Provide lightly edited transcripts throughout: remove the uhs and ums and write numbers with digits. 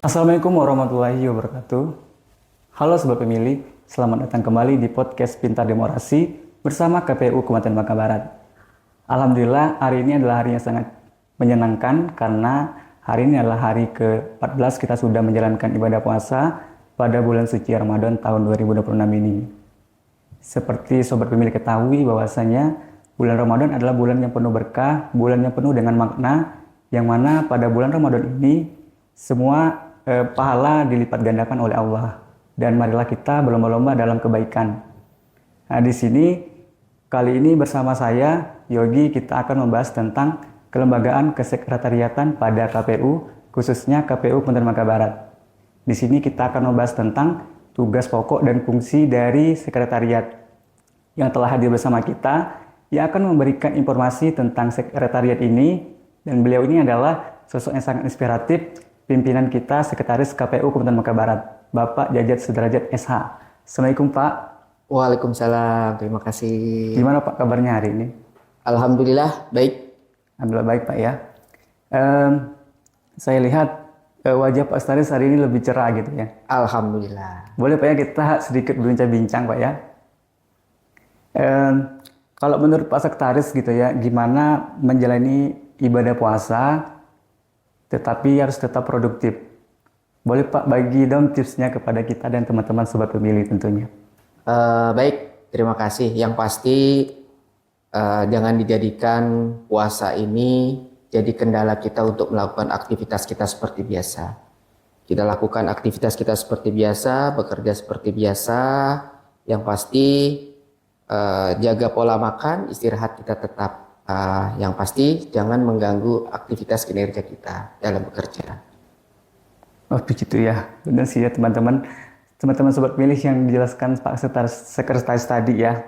Assalamualaikum warahmatullahi wabarakatuh. Halo Sobat Pemilih, selamat datang kembali di podcast Pintar Demokrasi bersama KPU Kabupaten Bangka Barat. Alhamdulillah hari ini adalah hari yang sangat menyenangkan karena hari ini adalah hari ke-14 kita sudah menjalankan ibadah puasa pada bulan suci Ramadan tahun 2026 ini. Seperti Sobat Pemilih ketahui bahwasanya bulan Ramadan adalah bulan yang penuh berkah, bulan yang penuh dengan makna, yang mana pada bulan Ramadan ini semua pahala dilipat gandakan oleh Allah. Dan marilah kita berlomba-lomba dalam kebaikan. Nah, di sini kali ini bersama saya Yogi kita akan membahas tentang kelembagaan kesekretariatan pada KPU, khususnya KPU Kabupaten Bangka Barat. Di sini kita akan membahas tentang tugas pokok dan fungsi dari sekretariat. Yang telah hadir bersama kita yang akan memberikan informasi tentang sekretariat ini, dan beliau ini adalah sosok yang sangat inspiratif, pimpinan kita Sekretaris KPU Kabupaten Bangka Barat, Bapak Jajat Sudrajat SH. Assalamualaikum Pak. Waalaikumsalam, terima kasih. Gimana Pak kabarnya hari ini? Alhamdulillah baik. Alhamdulillah baik Pak ya. Saya lihat wajah Pak Sekretaris hari ini lebih cerah gitu ya. Alhamdulillah. Boleh Pak ya kita sedikit berbincang-bincang Pak ya. Kalau menurut Pak Sekretaris gitu ya, gimana menjalani ibadah puasa tetapi harus tetap produktif? Boleh Pak bagi dong tipsnya kepada kita dan teman-teman Sobat Pemilih tentunya. Baik, terima kasih. Yang pasti jangan dijadikan puasa ini jadi kendala kita untuk melakukan aktivitas kita seperti biasa. Kita lakukan aktivitas kita seperti biasa, bekerja seperti biasa. Yang pasti jaga pola makan, istirahat kita tetap. Yang pasti jangan mengganggu aktivitas kinerja kita dalam bekerja. Oh begitu ya, benar sih ya teman-teman Sobat Pemilih yang dijelaskan Pak Sekretaris tadi ya.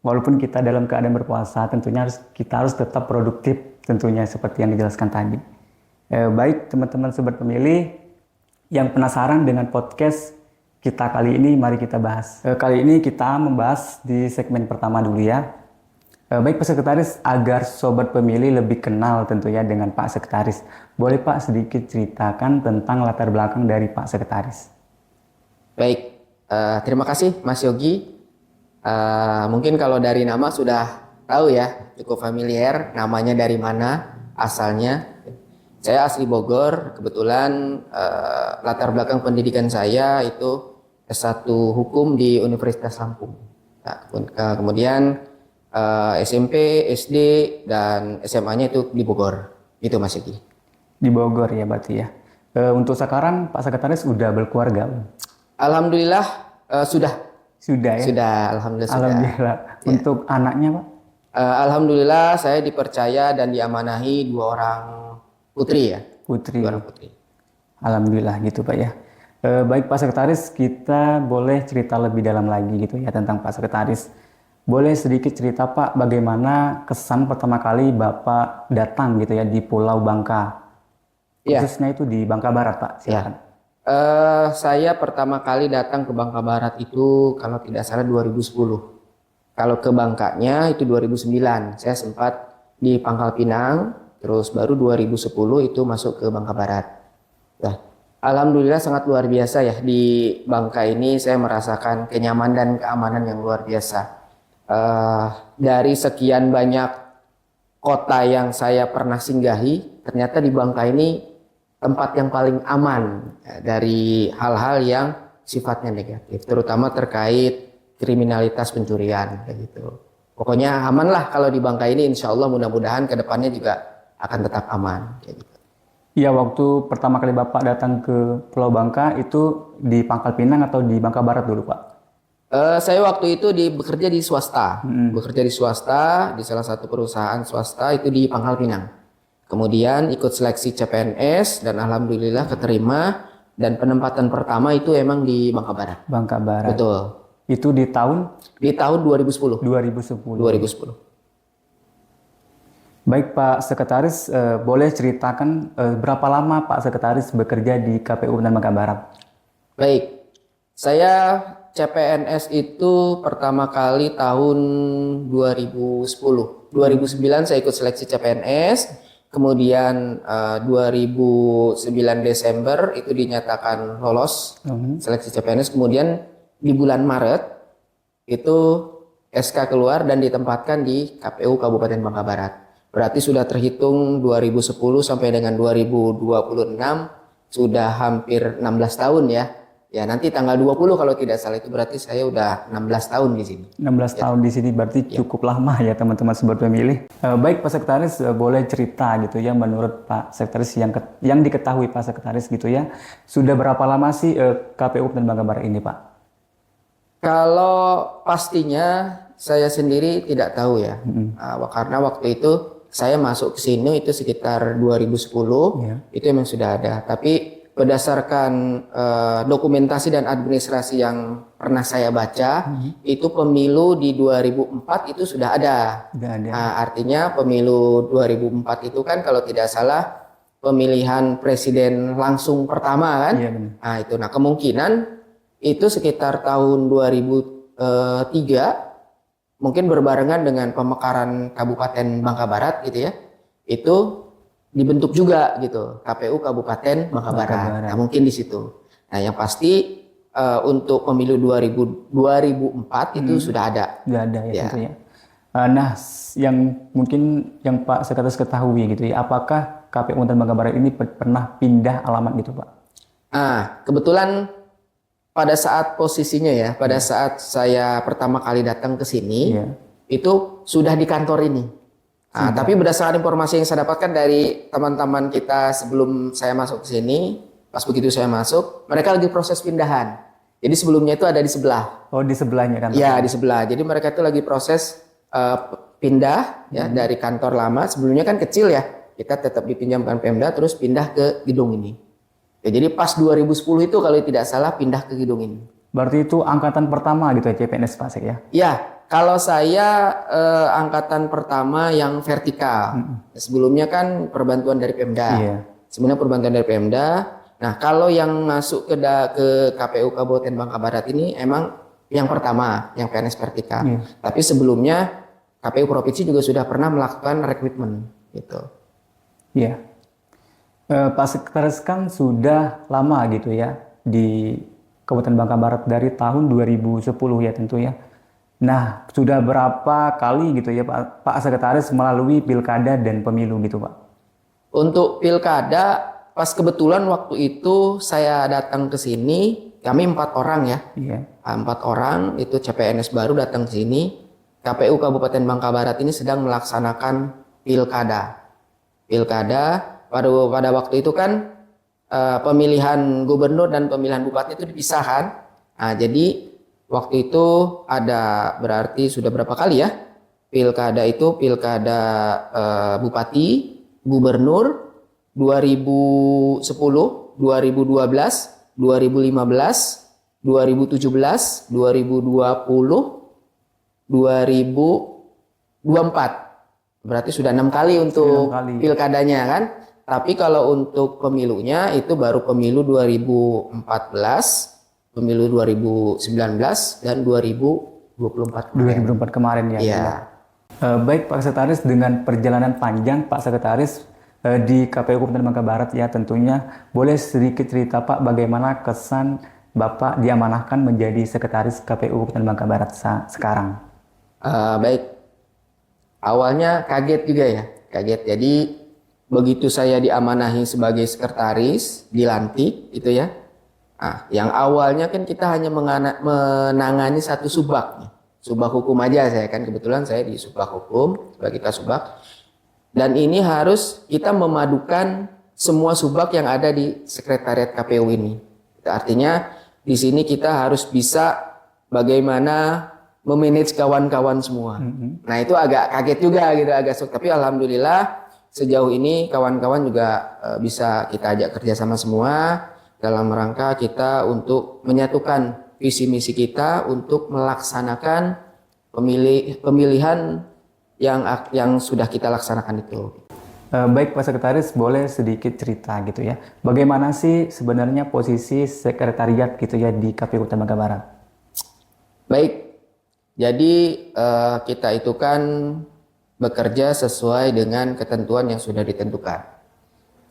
Walaupun kita dalam keadaan berpuasa, tentunya kita harus tetap produktif tentunya seperti yang dijelaskan tadi. Baik teman-teman Sobat Pemilih yang penasaran dengan podcast kita kali ini, mari kita bahas. Kali ini kita membahas di segmen pertama dulu ya. Baik Pak Sekretaris, agar Sobat Pemilih lebih kenal tentunya dengan Pak Sekretaris, boleh Pak sedikit ceritakan tentang latar belakang dari Pak Sekretaris? Baik, terima kasih Mas Yogi. Mungkin kalau dari nama sudah tahu ya, cukup familiar namanya dari mana asalnya. Saya asli Bogor, kebetulan latar belakang pendidikan saya itu S1 Hukum di Universitas Lampung. Nah, kemudian SMP, SD, dan SMA-nya itu di Bogor. Itu Mas Yogi. Di Bogor ya berarti ya. Untuk sekarang Pak Sekretaris sudah berkeluarga? Alhamdulillah sudah. Sudah ya? Sudah, alhamdulillah sudah. Alhamdulillah. Ya. Untuk anaknya Pak? Alhamdulillah saya dipercaya dan diamanahi 2 orang putri ya. Putri. 2 orang putri. Alhamdulillah gitu Pak ya. Baik Pak Sekretaris, kita boleh cerita lebih dalam lagi gitu ya tentang Pak Sekretaris. Boleh sedikit cerita Pak bagaimana kesan pertama kali Bapak datang gitu ya di Pulau Bangka, khususnya itu di Bangka Barat Pak, silakan. Saya pertama kali datang ke Bangka Barat itu kalau tidak salah 2010. Kalau ke Bangkanya itu 2009. Saya sempat di Pangkal Pinang, terus baru 2010 itu masuk ke Bangka Barat. Nah, alhamdulillah sangat luar biasa ya di Bangka ini, saya merasakan kenyamanan dan keamanan yang luar biasa. Dari sekian banyak kota yang saya pernah singgahi, ternyata di Bangka ini tempat yang paling aman dari hal-hal yang sifatnya negatif, terutama terkait kriminalitas pencurian kayak gitu. Pokoknya aman lah kalau di Bangka ini, insya Allah mudah-mudahan kedepannya juga akan tetap aman kayak gitu. Iya, waktu pertama kali Bapak datang ke Pulau Bangka itu di Pangkal Pinang atau di Bangka Barat dulu Pak? Saya waktu itu bekerja di swasta, bekerja di swasta di salah satu perusahaan swasta itu di Pangkal Pinang. Kemudian ikut seleksi CPNS dan alhamdulillah keterima, dan penempatan pertama itu emang di Bangka Barat. Bangka Barat. Betul. Itu di tahun? Di tahun 2010. 2010. Baik Pak Sekretaris, boleh ceritakan berapa lama Pak Sekretaris bekerja di KPU dan Bangka Barat? Baik, saya CPNS itu pertama kali tahun 2010. 2009 saya ikut seleksi CPNS, kemudian 2009 Desember itu dinyatakan lolos seleksi CPNS, kemudian di bulan Maret itu SK keluar dan ditempatkan di KPU Kabupaten Bangka Barat. Berarti sudah terhitung 2010 sampai dengan 2026 sudah hampir 16 tahun ya. Ya nanti tanggal 20 kalau tidak salah itu berarti saya udah 16 tahun di sini. 16 tahun di sini berarti cukup lama ya teman-teman sobat pemilih. Baik Pak Sekretaris, boleh cerita gitu ya menurut Pak Sekretaris yang diketahui Pak Sekretaris gitu ya, sudah berapa lama sih KPU Kabupaten Bangka Barat ini Pak? Kalau pastinya saya sendiri tidak tahu ya. Karena waktu itu saya masuk ke sini itu sekitar 2010, itu memang sudah ada. Tapi berdasarkan dokumentasi dan administrasi yang pernah saya baca, itu pemilu di 2004 itu sudah ada. Artinya pemilu 2004 itu kan kalau tidak salah pemilihan presiden langsung pertama kan? Itu. Nah kemungkinan itu sekitar tahun 2003 mungkin berbarengan dengan pemekaran Kabupaten Bangka Barat gitu ya. Itu dibentuk juga gitu KPU Kabupaten Bangka Barat. Nah, mungkin di situ. Nah, yang pasti untuk pemilu 2004 itu sudah ada. Sudah ada ya tentunya. Nah, yang mungkin yang Pak Sekretaris ketahui gitu ya, apakah KPU Kabupaten Bangka Barat ini pernah pindah alamat gitu Pak? Kebetulan pada saat posisinya ya, pada saat saya pertama kali datang ke sini, itu sudah di kantor ini. Tapi berdasarkan informasi yang saya dapatkan dari teman-teman kita sebelum saya masuk ke sini, pas begitu saya masuk, mereka lagi proses pindahan. Jadi sebelumnya itu ada di sebelah. Oh, di sebelahnya kantor? Ya, di sebelah. Jadi mereka itu lagi proses pindah ya dari kantor lama. Sebelumnya kan kecil ya, kita tetap dipinjamkan Pemda, terus pindah ke gedung ini. Ya, jadi pas 2010 itu kalau tidak salah pindah ke gedung ini. Berarti itu angkatan pertama gitu ya CPNS Pak Sek ya? Ya. Kalau saya angkatan pertama yang vertikal, sebelumnya kan perbantuan dari Pemda. Sebenarnya perbantuan dari Pemda. Nah kalau yang masuk ke KPU Kabupaten Bangka Barat ini emang yang pertama, yang PNS vertikal. Tapi sebelumnya KPU Provinsi juga sudah pernah melakukan rekrutmen gitu. Iya. Pak Sekretaris kan sudah lama gitu ya di Kabupaten Bangka Barat dari tahun 2010 ya tentu ya. Nah, sudah berapa kali gitu ya Pak Sekretaris melalui pilkada dan pemilu gitu Pak? Untuk pilkada, pas kebetulan waktu itu saya datang ke sini, kami 4 orang ya. 4 orang, itu CPNS baru datang ke sini. KPU Kabupaten Bangka Barat ini sedang melaksanakan pilkada. Pada waktu itu kan pemilihan gubernur dan pemilihan bupati itu dipisahkan. Nah, jadi waktu itu ada berarti sudah berapa kali ya pilkada itu, pilkada bupati, gubernur 2010, 2012, 2015, 2017, 2020, 2024. Berarti sudah 6 kali untuk pilkadanya kan. Tapi kalau untuk pemilunya itu baru pemilu 2014, pemilu 2019 dan 2024 kemarin. 2024 kemarin ya. Baik Pak Sekretaris, dengan perjalanan panjang Pak Sekretaris di KPU Kabupaten Bangka Barat ya tentunya, boleh sedikit cerita Pak bagaimana kesan Bapak diamanahkan menjadi Sekretaris KPU Kabupaten Bangka Barat sekarang? Baik, awalnya kaget juga ya, Jadi begitu saya diamanahi sebagai sekretaris, dilantik itu ya. Yang awalnya kan kita hanya menangani satu subak hukum aja. Saya kan kebetulan saya di subak hukum sebagai kasubag, dan ini harus kita memadukan semua subak yang ada di sekretariat KPU ini. Artinya di sini kita harus bisa bagaimana memanage kawan-kawan semua. Nah itu agak kaget juga gitu, tapi alhamdulillah sejauh ini kawan-kawan juga bisa kita ajak kerjasama semua dalam rangka kita untuk menyatukan visi misi kita untuk melaksanakan pemilihan yang sudah kita laksanakan itu. Baik Pak Sekretaris, boleh sedikit cerita gitu ya, bagaimana sih sebenarnya posisi sekretariat gitu ya di KPU Kabupaten Bangka Barat? Baik, jadi kita itu kan bekerja sesuai dengan ketentuan yang sudah ditentukan.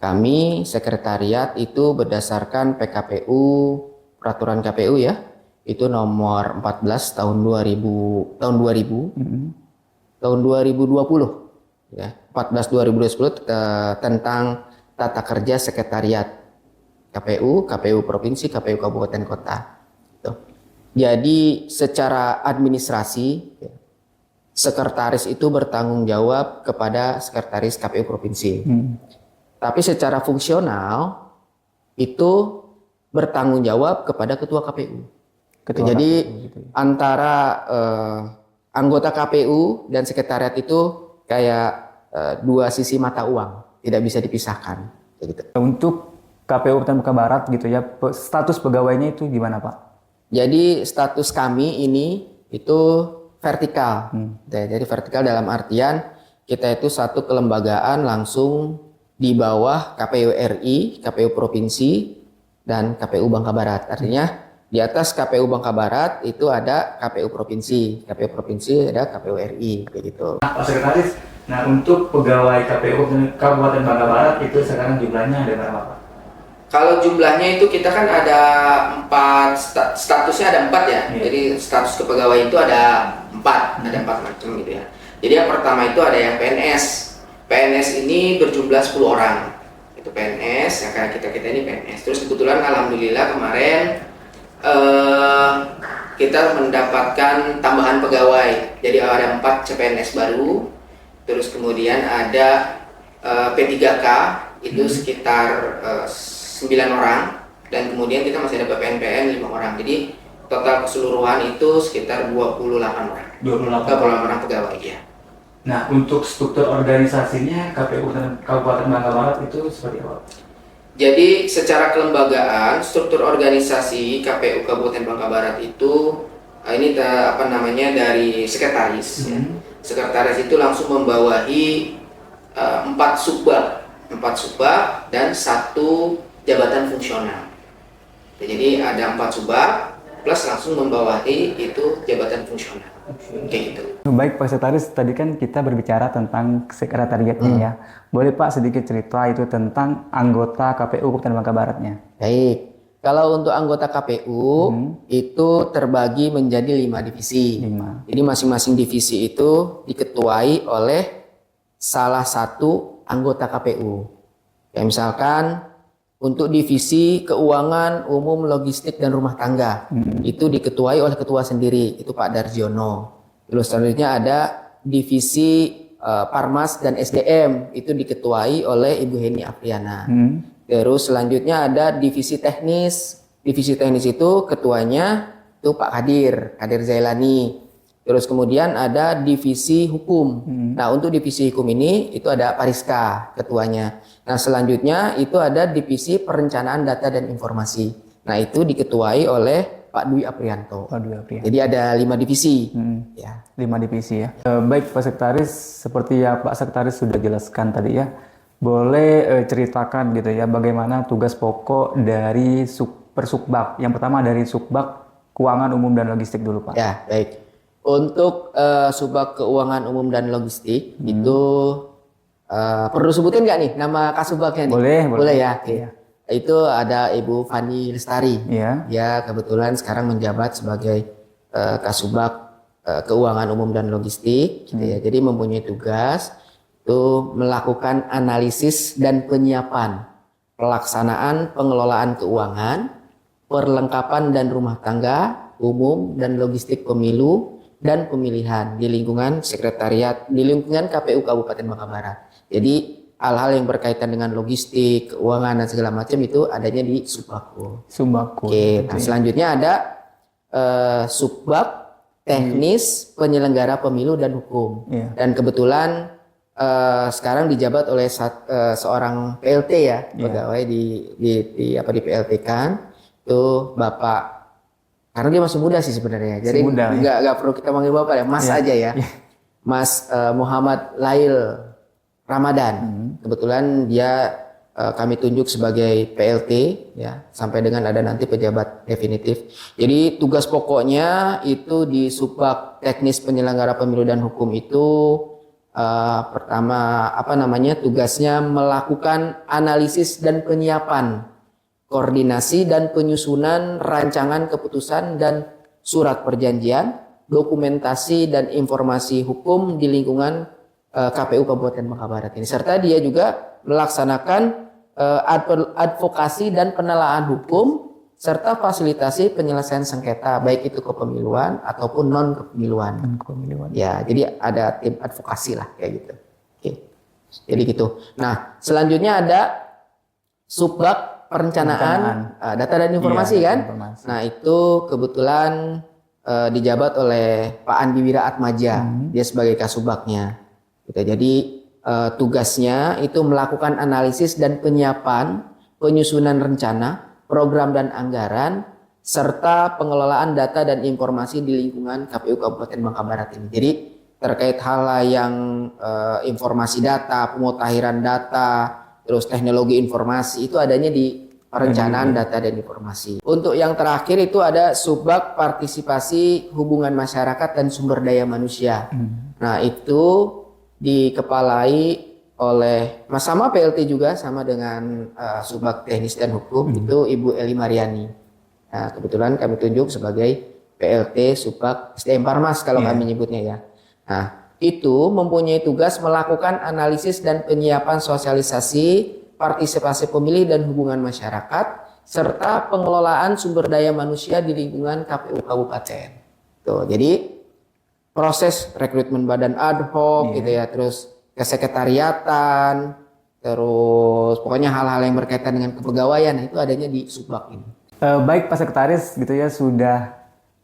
Kami sekretariat itu berdasarkan PKPU, peraturan KPU ya, itu nomor 14 tahun 2000 tahun 2020 ya, 14 2020 tentang tata kerja sekretariat KPU, KPU provinsi, KPU kabupaten kota. Tuh. Jadi secara administrasi sekretaris itu bertanggung jawab kepada sekretaris KPU provinsi. Tapi secara fungsional itu bertanggung jawab kepada ketua KPU. Jadi KPU, gitu ya. antara anggota KPU dan sekretariat itu kayak dua sisi mata uang, tidak bisa dipisahkan. Gitu. Untuk KPU Kabupaten Bangka Barat gitu ya, status pegawainya itu gimana Pak? Jadi status kami ini itu vertikal. Jadi vertikal dalam artian kita itu satu kelembagaan langsung di bawah KPU RI, KPU Provinsi, dan KPU Bangka Barat. Artinya di atas KPU Bangka Barat itu ada KPU Provinsi, KPU Provinsi ada KPU RI, kayak gitu. Pak Sekretaris, nah untuk pegawai KPU Kabupaten Bangka Barat itu sekarang jumlahnya ada berapa Pak? Kalau jumlahnya itu kita kan ada 4, statusnya ada 4 ya. Jadi status kepegawaian itu ada 4, ada 4 macam gitu ya. Jadi yang pertama itu ada yang PNS. PNS ini berjumlah 10 orang. Itu PNS, yang kayak kita ini PNS. Terus kebetulan alhamdulillah kemarin kita mendapatkan tambahan pegawai. Jadi ada 4 CPNS baru. Terus kemudian ada P3K itu sekitar 9 orang, dan kemudian kita masih ada PPNPN 5 orang. Jadi total keseluruhan itu sekitar 28 orang. 28 orang pegawai ya. Nah, untuk struktur organisasinya KPU Kabupaten Bangka Barat itu seperti apa? Jadi secara kelembagaan, struktur organisasi KPU Kabupaten Bangka Barat itu ini dari sekretaris. Ya. Sekretaris itu langsung membawahi 4 subbag dan 1 jabatan fungsional. Jadi ada 4 subbag plus langsung membawahi itu jabatan fungsional. Kayak gitu. Baik Pak Sekretaris, tadi kan kita berbicara tentang sekretariatnya ya. Boleh Pak sedikit cerita itu tentang anggota KPU Kabupaten Bangka Baratnya? Baik. Kalau untuk anggota KPU itu terbagi menjadi 5 divisi. 5. Jadi masing-masing divisi itu diketuai oleh salah satu anggota KPU. Kayak misalkan untuk divisi keuangan umum, logistik, dan rumah tangga itu diketuai oleh ketua sendiri, itu Pak Darjono. Terus selanjutnya ada divisi Parmas dan SDM, itu diketuai oleh Ibu Heni Apriana. Terus selanjutnya ada divisi teknis. Divisi teknis itu ketuanya itu Pak Kadir Zailani. Terus kemudian ada divisi hukum. Nah, untuk divisi hukum ini itu ada Pariska ketuanya. Nah, selanjutnya itu ada divisi perencanaan data dan informasi. Nah, itu diketuai oleh Pak Dwi Aprianto. Jadi ada 5 divisi. Ya. 5 divisi ya. Baik Pak Sekretaris, seperti ya Pak Sekretaris sudah jelaskan tadi ya. Boleh ceritakan gitu ya bagaimana tugas pokok dari Persukbag. Yang pertama dari Subbag Keuangan Umum dan Logistik dulu Pak. Ya, baik. Untuk Subbag Keuangan Umum dan Logistik itu perlu sebutin nggak nih nama Kasubagnya nih? Boleh ya. Oke. Itu ada Ibu Fani Lestari. Iya. Ya, kebetulan sekarang menjabat sebagai Kasubag Keuangan Umum dan Logistik. Gitu ya. Jadi mempunyai tugas itu melakukan analisis dan penyiapan pelaksanaan pengelolaan keuangan, perlengkapan dan rumah tangga umum dan logistik pemilu dan pemilihan di lingkungan sekretariat di lingkungan KPU Kabupaten Bangka Barat. Jadi hal-hal yang berkaitan dengan logistik, keuangan dan segala macam itu adanya di Subbagko. Oke, nah selanjutnya ada Subbag Teknis Penyelenggara Pemilu dan Hukum. Dan kebetulan sekarang dijabat oleh seorang PLT ya, pegawai di PLT kan itu Bapak, karena dia masih muda sih sebenarnya, jadi nggak perlu kita manggil Bapak ya, Mas aja ya, Mas Muhammad Lail Ramadan. Kebetulan dia kami tunjuk sebagai PLT ya, sampai dengan ada nanti pejabat definitif. Jadi tugas pokoknya itu di Subbag Teknis Penyelenggara Pemilu dan Hukum itu Pertama tugasnya melakukan analisis dan penyiapan, koordinasi dan penyusunan rancangan keputusan dan surat perjanjian, dokumentasi dan informasi hukum di lingkungan KPU Kabupaten Bangka Barat ini. Serta dia juga melaksanakan advokasi dan penelaan hukum serta fasilitasi penyelesaian sengketa baik itu kepemiluan ataupun non kepemiluan. Ya, jadi ada tim advokasi lah kayak gitu. Oke. Jadi gitu. Nah, selanjutnya ada subbag perencanaan data dan informasi kan. Informasi. Nah, itu kebetulan dijabat oleh Pak Andi Wira Atmaja. Dia sebagai kasubagnya. Gitu. Jadi tugasnya itu melakukan analisis dan penyiapan, penyusunan rencana, program dan anggaran, serta pengelolaan data dan informasi di lingkungan KPU Kabupaten Bangka Barat ini. Jadi terkait hal yang informasi data, pemutahiran data, terus teknologi informasi itu adanya di perencanaan data dan informasi. Untuk yang terakhir itu ada subbag partisipasi hubungan masyarakat dan sumber daya manusia. Nah itu dikepalai oleh sama PLT juga sama dengan subbag teknis dan hukum itu Ibu Eli Mariani. Nah, kebetulan kami tunjuk sebagai PLT subbag SDM Parmas kalau kami nyebutnya ya. Nah, itu mempunyai tugas melakukan analisis dan penyiapan sosialisasi, partisipasi pemilih dan hubungan masyarakat serta pengelolaan sumber daya manusia di lingkungan KPU Kabupaten. Tuh, jadi proses rekrutmen badan ad hoc gitu ya, terus kesekretariatan, terus pokoknya hal-hal yang berkaitan dengan kepegawaian itu adanya di subbag ini. Baik Pak Sekretaris gitu ya sudah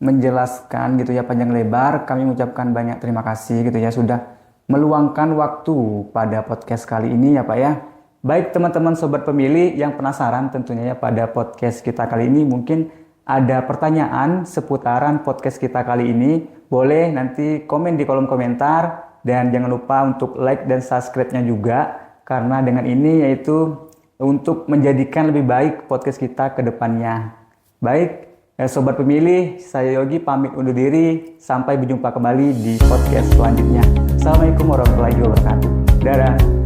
menjelaskan gitu ya panjang lebar. Kami mengucapkan banyak terima kasih gitu ya sudah meluangkan waktu pada podcast kali ini ya Pak ya. Baik teman-teman sobat pemilih yang penasaran tentunya ya pada podcast kita kali ini mungkin ada pertanyaan seputaran podcast kita kali ini, boleh nanti komen di kolom komentar. Dan jangan lupa untuk like dan subscribe-nya juga. Karena dengan ini yaitu untuk menjadikan lebih baik podcast kita ke depannya. Baik, sobat pemilih, saya Yogi pamit undur diri. Sampai berjumpa kembali di podcast selanjutnya. Assalamualaikum warahmatullahi wabarakatuh. Dadah.